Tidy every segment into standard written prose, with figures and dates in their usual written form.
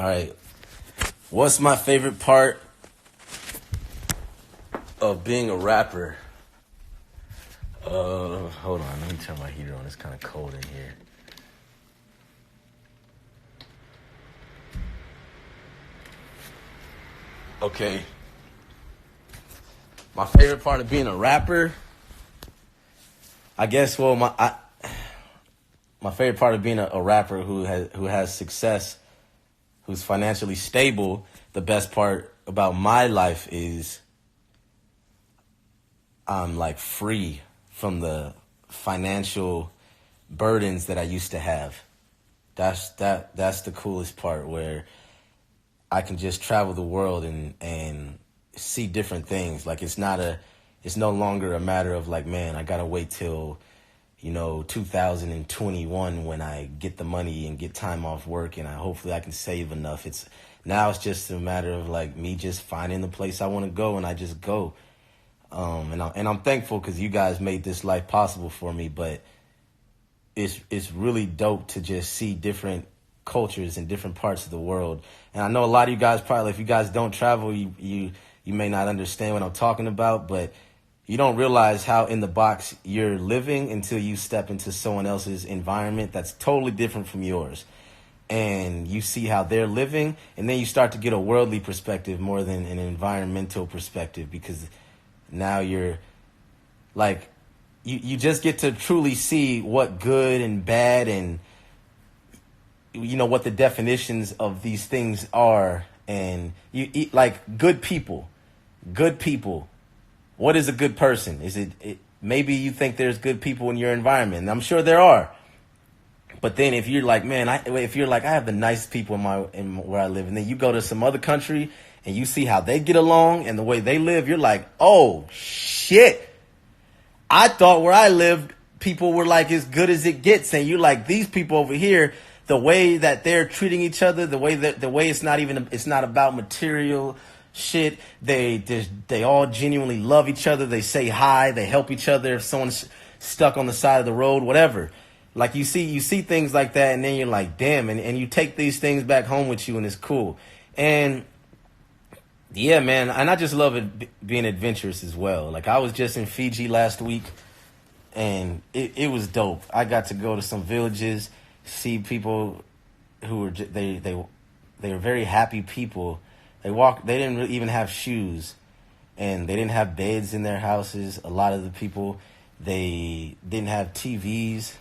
All right. What's my favorite part of being a rapper? Hold on. Let me turn my heater on. It's kind of cold in here. Okay. My favorite part of being a rapper, I guess. Well, my favorite part of being a rapper who has success, who's financially stable. The best part about my life is I'm like free from the financial burdens that I used to have. That's the coolest part, where I can just travel the world and see different things. Like it's no longer a matter of like, man, I gotta wait till 2021 when I get the money and get time off work and hopefully I can save enough. It's just a matter of like me just finding the place I want to go and I just go. And I'm thankful because you guys made this life possible for me. But it's really dope to just see different cultures in different parts of the world. And I know a lot of you guys probably, if you guys don't travel, you may not understand what I'm talking about, but you don't realize how in the box you're living until you step into someone else's environment that's totally different from yours. And you see how they're living, and then you start to get a worldly perspective more than an environmental perspective, because now you're like, you just get to truly see what good and bad and what the definitions of these things are. And you eat like good people. What is a good person? Is it maybe you think there's good people in your environment, and I'm sure there are. But then if you're like, man, I have the nice people in where I live, and then you go to some other country and you see how they get along and the way they live, you're like, oh shit. I thought where I lived, people were like as good as it gets, and you're like, these people over here, the way that they're treating each other, the way it's not about material shit. They all genuinely love each other. They say hi. They help each other if someone's stuck on the side of the road, whatever. Like you see things like that, and then you're like, damn, and you take these things back home with you, and it's cool. And yeah, man, and I just love it being adventurous as well. Like I was just in Fiji last week, and it was dope. I got to go to some villages, see people who were they were very happy people. They didn't really even have shoes, and they didn't have beds in their houses. A lot of the people, they didn't have TVs,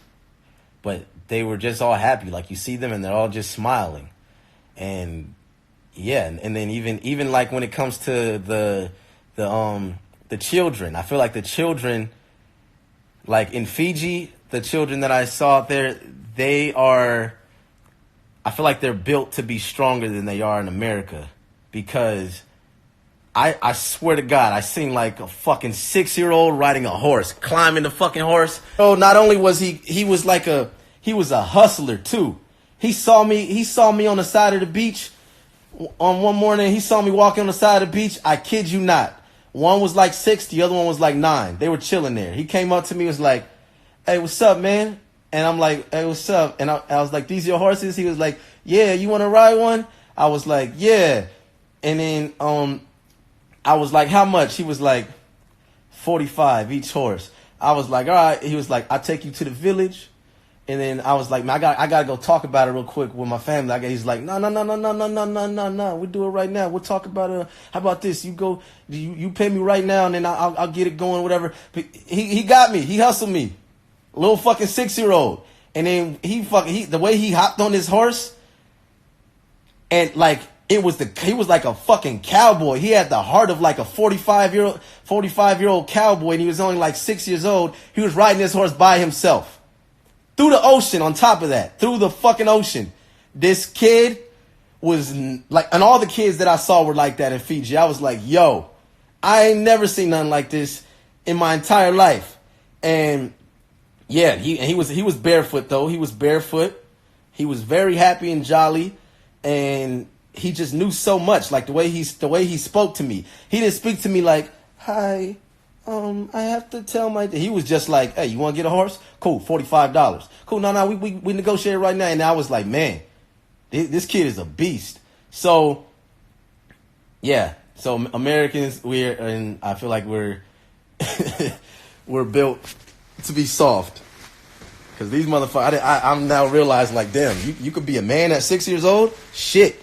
but they were just all happy. Like you see them and they're all just smiling. And yeah, and then even like when it comes to the children, I feel like the children, like in Fiji, the children that I saw there, I feel like they're built to be stronger than they are in America. Because I swear to God, I seen like a fucking 6-year-old riding a horse, climbing the fucking horse. So not only was he was a hustler too. He saw me on the side of the beach on one morning. He saw me walking on the side of the beach. I kid you not. One was like 6, the other one was like 9. They were chilling there. He came up to me, was like, "Hey, what's up, man?" And I'm like, "Hey, what's up?" And I was like, "These your horses?" He was like, "Yeah, you want to ride one?" I was like, "Yeah." And then I was like, "How much?" He was like, $45 each horse. I was like, "All right." He was like, "I'll take you to the village." And then I was like, "Man, I gotta go talk about it real quick with my family." He's like, No. We'll do it right now. We'll talk about it. How about this? You go, you pay me right now, and then I'll get it going, whatever. But he got me. He hustled me. A little fucking 6-year-old. And then the way he hopped on his horse, and like, he was like a fucking cowboy. He had the heart of like a 45-year-old cowboy, and he was only like 6 years old. He was riding his horse by himself through the ocean. On top of that, through the fucking ocean, this kid was like, and all the kids that I saw were like that in Fiji. I was like, yo, I ain't never seen nothing like this in my entire life. And yeah, he was barefoot though. He was barefoot. He was very happy and jolly, and he just knew so much. Like the way he spoke to me. He didn't speak to me like, "Hi, I have to tell my..." He was just like, "Hey, you want to get a horse? Cool, $45. Cool, no, we negotiate right now." And I was like, man, this kid is a beast. So, yeah. So Americans, and I feel like we're we're built to be soft. Because these motherfuckers, I'm now realizing, like, damn, you could be a man at 6 years old? Shit.